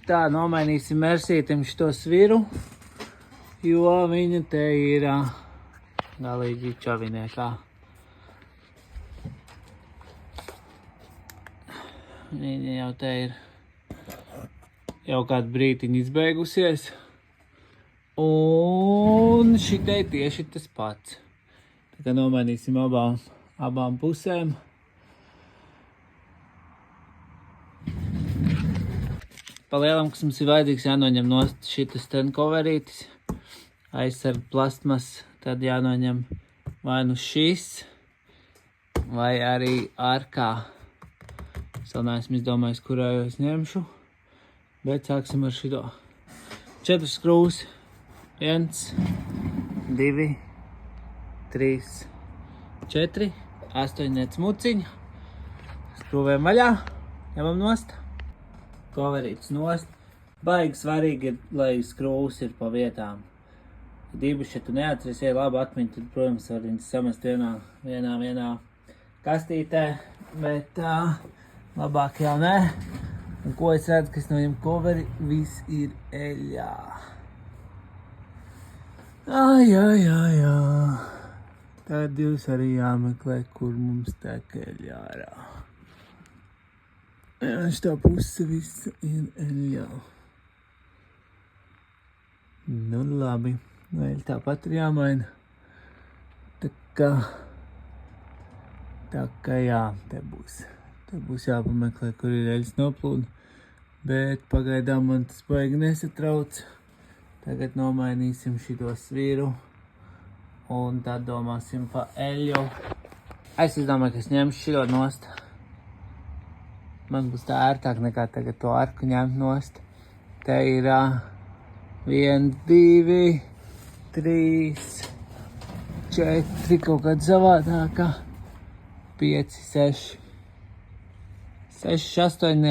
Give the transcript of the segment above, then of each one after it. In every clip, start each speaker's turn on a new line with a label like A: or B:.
A: Tā, nomainīsim Mersītim šito sviru, jo viņa te ir galīgi čaviniekā. Viņa jau te ir jau kādu brītiņu izbeigusies. Un šitai tieši tas pats. Tā kā nomainīsim abām pusēm. Pa lielam, kas mums ir vajadzīgs, jānoņem nost šitas ten coverītis. Aizsarg plastmas, tad jānoņem vai nu šis, vai arī ārkā. Es vēl neesmu izdomājis, kurā jau es ņemšu. Bet sāksim ar šito. 4 skrūvas. 1, 2, 3, 4. 8 muciņa. Skrūvējam vaļā. Ņemam nost. Coverītis nost. Baigi svarīgi ir, lai skrūvas ir pa vietām. Dibus, ja tu neatceries, ja labi atmiņu, tad, protams, var viņas samest vienā kastītē. Bet labāk jau ne. Un ko es redzu, kas no viņam coveri, viss ir eļļā. Jā. Tad jūs arī jāmeklē, kur mums tek eļļā ārā. Jā, šitā puse viss ir eļļā. Nu labi, eļļa tāpat ir jāmaina. Tā kā jā, te būs jāpameklē, kur ir eļļas noplūda. Bet pagaidām man tas baigi nesatrauc. Tagad nomainīsim šito sviru. Un tad domāsim pa eļļu. Es domāju, ka es ņemšu šito nost. Man būs tā ērtāk nekā tagad to arku ņemt nost. Te ir 1, 2, 3, 4, kaut kāda savādākā. 5, 6. 6, 8,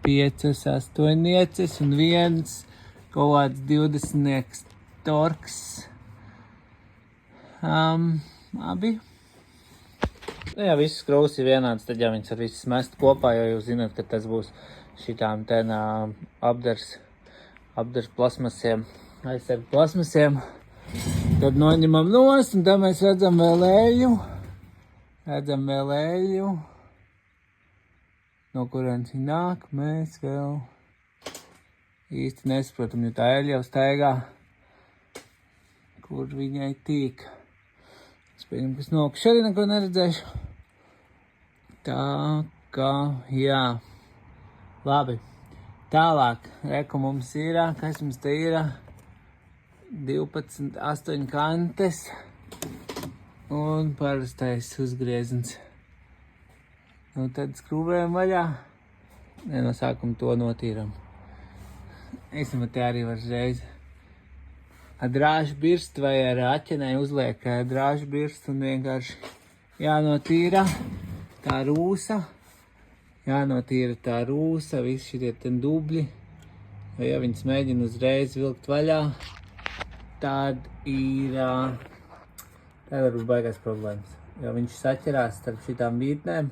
A: 5, 8 un 1, kaut kāds 20 torks. Abi. Ja visas skrūvas ir vienāds, tad jau viņas var visas mest kopā, jo jūs zināt, ka tas būs šitām ten apdars plasmasiem, aizsarg plasmasiem. Tad noņemam nost, un tad mēs redzam vēl eļļu. No kurienes viņa nāk, mēs vēl īsti nesaprotam, jo tā eļļa jau staigā, kur viņai tīk. Es pieņem, kas nokuši arī neko neredzēšu. Tā kā, jā. Labi. Tālāk, reku mums ir, kas mums te ir? 12, 8 kantes un parastais uzgriezens. Nu, tad skrūvējam vaļā. No sākuma to notīram. Īstenībā te arī var reiz ar drāžu birstu vai ar aķenai uzliek drāžu birstu un vienkārši jānotīra tā rūsa. Visi šitie ten dubļi. Vai ja viņas mēģina uzreiz vilkt vaļā, tad var būt baigās problēmas. Jo viņš saķerās starp šitām vītnēm.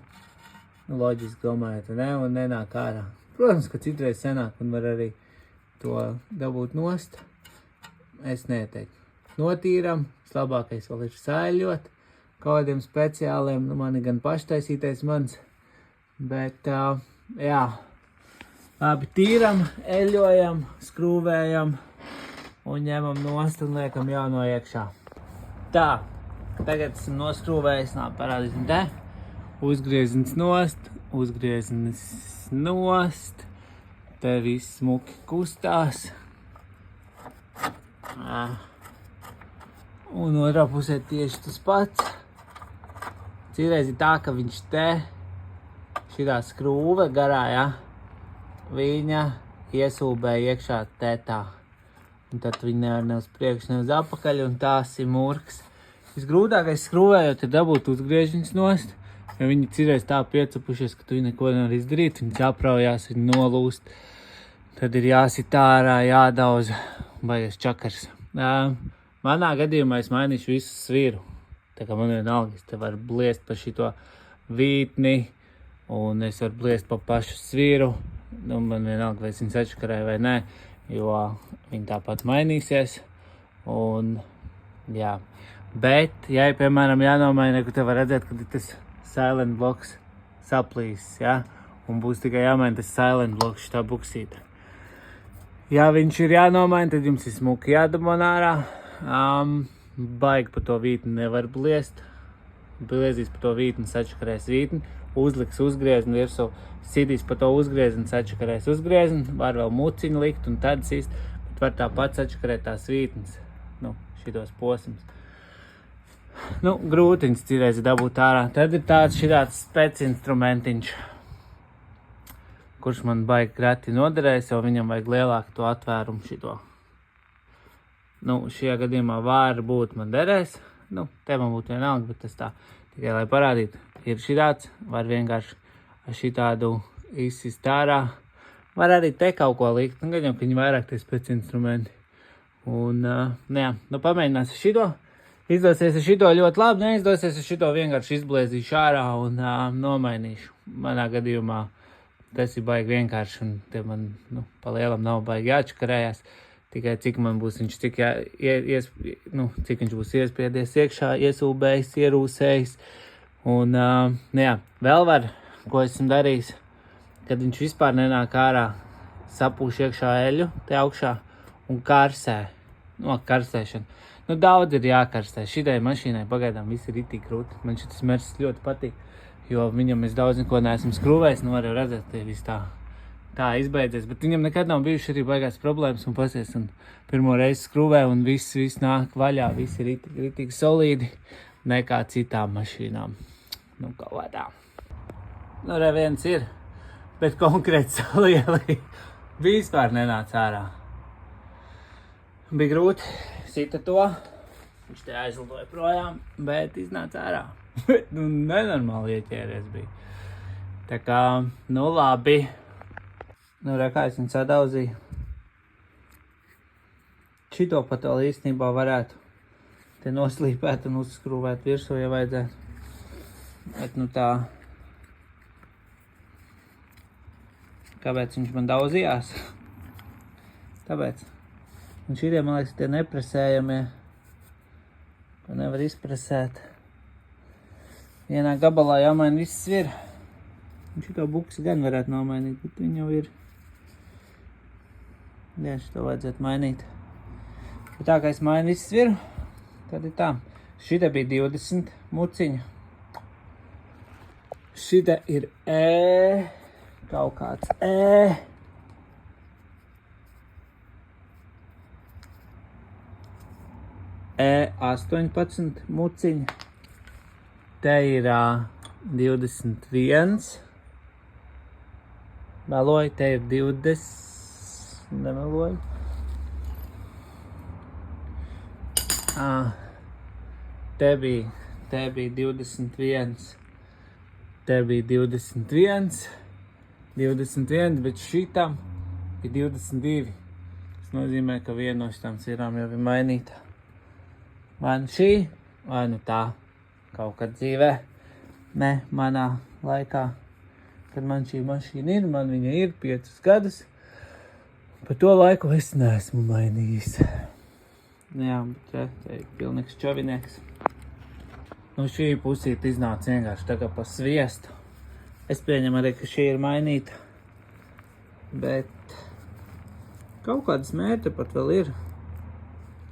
A: Nu, loģiski domājot, ne, un nenāk ārā. Protams, ka citreiz senāk un var arī to dabūt nost. Es neteiktu. Notīram, vislabākais vēl ir sāļot. Kādiem speciāliem, nu mani gan paštaisītais mans. Bet, jā, labi tīram, eļojam, skrūvējam un ņemam nost un liekam jauno iekšā. Tā, tagad esam noskrūvējis, parādīsim te. Uzgriezens nost, te viss smuki kustās. Un otrā pusē tieši tas pats. Citreiz ir tā, ka viņš te, šitā skrūve garā, ja, viņa iesūbē iekšā tetā. Un tad viņi nevar ne uz priekšu, ne uz apakaļ, un tās ir murks. Visgrūtākais skrūvējot ir dabūt uzgriežņus nost. Ja viņi citreiz tā piecapušies, ka tu neko nevar izdarīt, viņi ķapraujās, viņi nolūst. Tad ir jāsit ārā, jādauz, baigas čakars. Manā gadījumā es mainīšu visu sviru. Tā kā man vienalga, es te varu bliest pa šito vītni, un es varu bliest pa pašu sviru. Nu, man vienalga, vai es viņu sačakarēju vai nē, jo viņi tāpat mainīsies. Un, jā. Bet, ja, piemēram, jānomaina, ka tev var redzēt, ka tas silent bloks saplīsis, ja? Un būs tikai jāmaina tas silent bloks, šitā buksīta. Ja viņš ir jānomaina, tad jums ir smuki jādabon ārā. Baigi pa to vītni nevar bliest. Bliezīs pa to vītni, sačakarēs vītni. Uzliks uzgriezni virsū, sidīs pa to uzgriezni, sačakarēs uzgriezni. Var vēl muciņu likt un tad sist, bet var tāpat sačakarēt tās vītnes. Nu, šitos posms. Nu, grūtiņas cīreiz dabūt ārā. Tad ir tāds šitāds spēcinstrumentiņš, kurš man baigi grati noderēs, jo viņam vajag lielāku to atvērumu šito. Nu, šajā gadījumā var būt man derēs. Nu, te man būtu vienalga, bet tas tā. Tikai, lai parādītu, ir šitāds, var vienkārši ar šitādu izsist ārā. Var arī te kaut ko likt, nu, gan jau, ka viņi vairāk tie spēcinstrumenti. Un, jā, nu, pamēģinās ar šito. Izdosies ar šito ļoti labi, neizdosies ar šito vienkārši izblēzīšu ārā un nomainīšu. Manā gadījumā tas ir baigi vienkārši un te man, nu, pa lielam nav baigi jāčakarējās. Tikai cik man būs viņš cik viņš būs iespiedies iekšā, iesūbējis, ierūsējis. Un, jā, vēl var, ko esmu darījis, kad viņš vispār nenāk ārā, sapūš iekšā eļu, te augšā un karsē. No, karsēšana. Nu, daudz ir jākarstē. Šitai mašīnai pagaidām viss ir itī krūti. Man šitas Mercedes ļoti patīk, jo viņam es daudz neko neesmu skrūvējis, nu var jau redzēt, te viss tā izbeidzies, bet viņam nekad nav bijuši arī baigās problēmas un pasies, un pirmo reizi skrūvē un viss nāk vaļā, viss ir ritīgi solīdi nekā citām mašīnām. Nu, kaut kādā. Nu, re viens ir, bet konkrēti salieli vispār nenāca ārā. Bija grūti, sita to, viņš te aizlidoja projām, bet iznāca ārā. Nu, nenormāli ieķēries bija. Tā kā, nu labi. Nu, re, kā es viņu sadauzīju. Šito pat vēl īstenībā varētu te noslīpēt un uzskrūvēt virsū, ja vajadzētu. Bet, nu tā. Kāpēc viņš man daudzījās? Tāpēc. Un šitie, man liekas, tie nepresējamie. Ko nevar izpresēt. Vienā gabalā jāmaina viss ir. Un šito buksi gan varētu nomainīt, bet viņi jau ir. Jā, šito vajadzētu mainīt. Bet tā kā es mainu viss viru, tad ir tā. Šita bija 20 muciņa. Šita ir kaut kāds E18 muciņa. Te ir 21. Meloju, te ir 20. Nemeloju. Te bija 21. Te bija 21. 21, bet šitam ir 22. Tas nozīmē, ka viena no šitām sirām jau ir mainīta. Vai nu šī, vai nu tā. Kaut kad dzīvē. Ne, manā laikā, kad man šī mašīna ir, man viņa ir 5 gadus. Pa to laiku es neesmu mainījis. Jā, bet te ir pilnīgs čovinieks. Nu, šī pusīte iznāca vienkārši tā kā pa sviestu. Es pieņemu arī, ka šī ir mainīta. Bet kaut kādas mērķi pat vēl ir.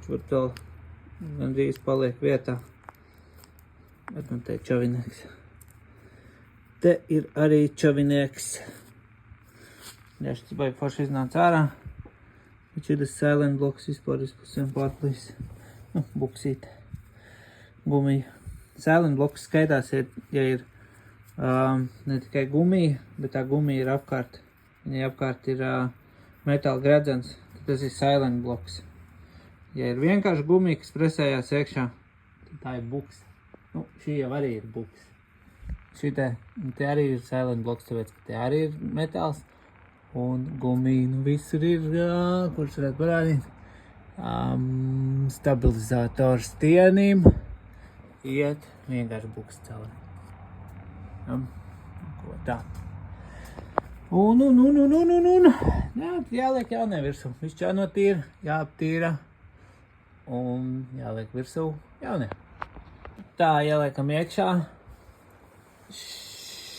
A: Šur vēl gandrīz paliek vietā. Bet nu te ir čovinieks. Te ir arī čovinieks. Jā, šis baigi forši iznāca ārā. Viņš ir tas silent bloks vispār izpusēm pārplīs. Nu, buksīte. Gumija. Silent bloks skaitās, ja ir ne tikai gumija, bet tā gumija ir apkārt. Viņai apkārt ir metāla gredzens, tad tas ir silent bloks. Ja ir vienkārši gumija, kas presējās iekšā, tad tā ir buks. Nu, šī jau arī ir buks. Te arī ir silent bloks, tāpēc, ka te arī ir metāls. Un gumija, nu visur ir, kurš varētu parādīt. Stabilizators stienīm iet vienkārši buks cauri. Ko tā. Un. Jā, jāliek jaunie virsū. Viss jānotīra, jāaptīra. Un jāliek virsū jaunie. Tā, ieliekam iekšā.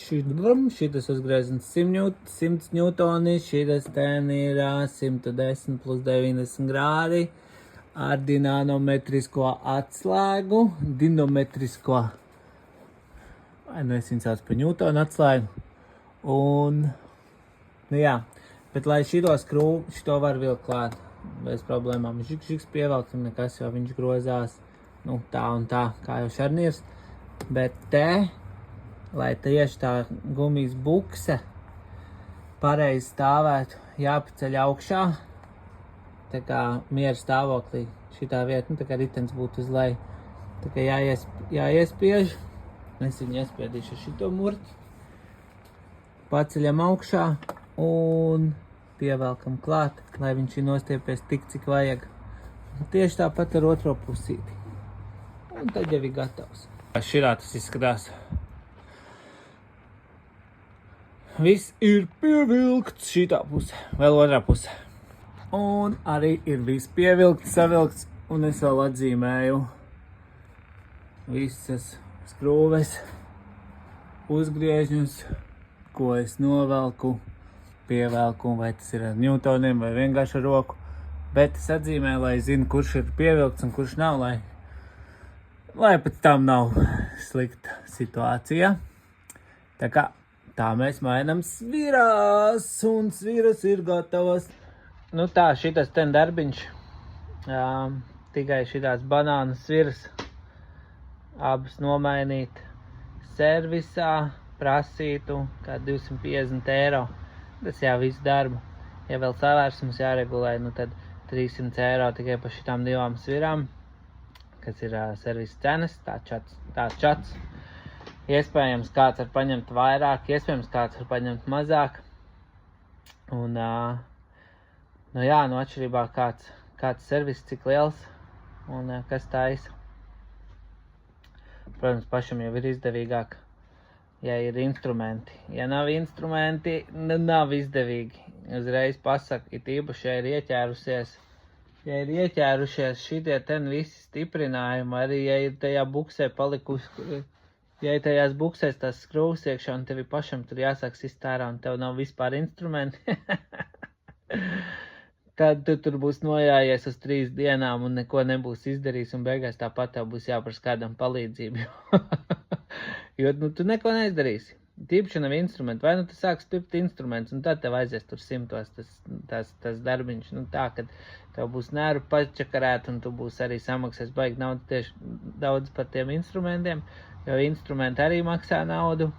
A: Šitas uzgriezums 100 ņūtoni, šitas ten ir 110 plus 90 grādi ar dinamometrisko atslēgu, dinamometrisko, vai nu es viņu sauc par ņūtonu atslēgu, un, nu jā, bet lai šito var vilkt klāt bez problēmām, žiks pievelkam nekas, jo viņš grozās, nu tā un tā, kā jau šarniers, bet te, lai tieši tā gumijas bukse pareizi stāvētu, jāpaceļ augšā, tā kā miera stāvoklī šitā vieta, nu tā kā ritens būtu uz leju, tā kā jāiespiež, es viņu iespiedīšu ar šito murķi, paceļam augšā un pievelkam klāt, lai viņš ir nostiepies tik, cik vajag. Un tieši tāpat ar otro pusīti. Un tad jau ir gatavs. Širā tas izskatās. Viss ir pievilkts šitā pusē, vēl otrā pusē. Un arī ir viss pievilkts, savilkts, un es vēl atzīmēju visas skrūves, uzgriežņus, ko es novelku, pievelku, vai tas ir ar ņūtoniem vai vienkārši ar roku. Bet es atzīmēju, lai zinu, kurš ir pievilkts un kurš nav, lai pēc tam nav slikta situācija. Tā kā tā mēs mainam svirās, un sviras ir gatavas. Nu tā, šitas ten darbiņš, tikai šitās banānas sviras, abas nomainīt servisā, prasītu kā 250 eiro. Tas jau viss darbu. Ja vēl savērsums jāregulē, nu tad 300 eiro tikai par šitām divām svirām, kas ir servisa cenas, tāds čats. Iespējams, kāds var paņemt vairāk, iespējams, kāds var paņemt mazāk. Un, nu jā, nu atšķirībā kāds servis, cik liels un kas taisa. Protams, pašam jau ir izdevīgāk, ja ir instrumenti. Ja nav instrumenti, nav izdevīgi. Uzreiz pasaku, it īpaši, ja ir ieķērušies šitie ten visi stiprinājumi, arī ja ir tajā buksē palikusi, ja ir tajās buksēs tās skrūvas iekšā un tevi pašam tur jāsāk sist ārā un tev nav vispār instrumenti, tad tu tur būs nojājies uz 3 dienām un neko nebūs izdarījis un beigās tāpat tev būs jāprasa kādam palīdzību. Jo nu, tu neko neizdarīsi. Tīpaši nav instrumenti. Vai nu tu sāks pirkt instrumentus un tad tev aizies tur 100 tas darbiņš. Nu tā, kad tev būs nervi pačakarēt un tu būs arī samaksās baigi naudu tieši daudz par tiem instrumentiem, jo instrumenti arī maksā naudu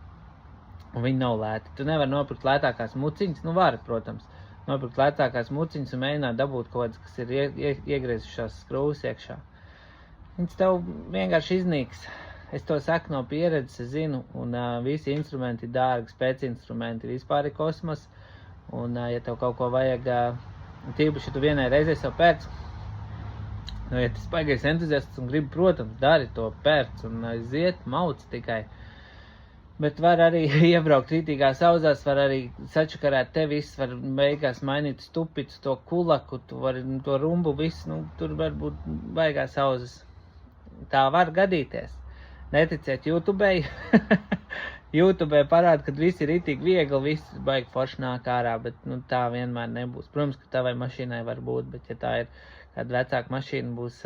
A: un viņi nav lēti. Tu nevari nopirkt lētākās muciņas, nu vari, protams, nopirkt lētākās muciņas un mēģināt dabūt kaut kādas, kas ir iegriezušās skrūvas iekšā. Viņas tev vienkārši iznīks. Es to saku no pieredzes, es zinu, un visi instrumenti ir dārgi, spēcinstrumenti vispār ir kosmos, un ja tev kaut ko vajag, tīpaši, ja tu vienai reizē savu pērc, nu, ja tas baigais entuziasts un gribi, protams, dari to pērc un aiziet, mauc tikai, bet var arī iebraukt rītīgās auzās, var arī sačakarēt te viss, var beigās mainīt stupicu, to kulaku, tu vari to rumbu visu, nu, tur var būt baigās auzas. Tā var gadīties. Neticiet YouTubei. YouTubei parāda, ka viss ir ritīgi viegli, viss baigi forši nāk ārā, bet nu, tā vienmēr nebūs. Protams, ka tavai mašīnai var būt, bet ja tā ir kāda vecāka mašīna, būs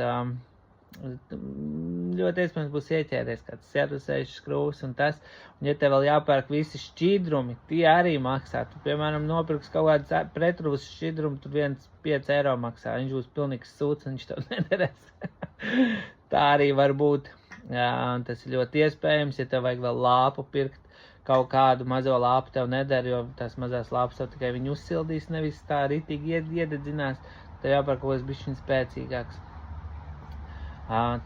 A: ļoti iespējams būs ieķēries kāds servisējuši skrūvs un tas. Un ja tev vēl jāpērk visi šķidrumi, tie arī maksā. Tu, piemēram, nopirks kaut kāds pretrūs šķidrumi, tur 5 eiro maksā. Viņš būs pilnīgs sūds un viņš tev nederēs. Tā arī var būt. Jā, un tas ir ļoti iespējams, ja tev vajag vēl lāpu pirkt, kaut kādu mazo lāpu tev neder, jo tās mazās lāpas tev tikai viņu uzsildīs, nevis tā ritīgi iededzinās, tev jāpērk kaut kas bišķiņ spēcīgāks.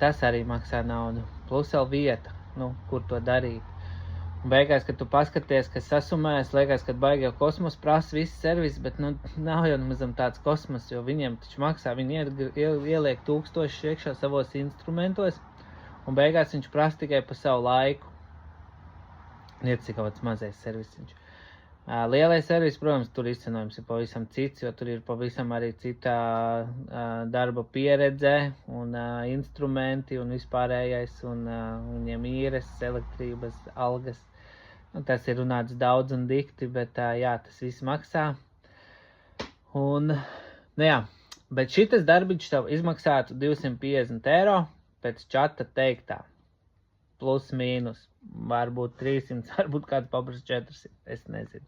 A: Tas arī maksā naudu, plus vēl vieta, nu, kur to darīt. Un beigās, kad tu paskaties, kas sasumējas, liekas, kad baigi jau kosmos prasa visu servisu, bet nu, nav jau nemazam tāds kosmos, jo viņiem taču maksā, viņi ieliek 1000 iekšā savos instrumentos, un beigās viņš prasa tikai par savu laiku. Ir cik kaut kāds mazais servisiņš. Lielais servis, protams, tur izcenojums ir pavisam cits, jo tur ir pavisam arī cita darba pieredze un instrumenti un vispārējais, un viņiem īres, elektrības, algas. Tas ir runāts daudz un dikti, bet jā, tas viss maksā. Un, bet šitas darbiņš tev izmaksātu 250 eiro pēc čata teiktā. Plus mīnus. Varbūt 300, varbūt kāds paprasa 400, es nezinu.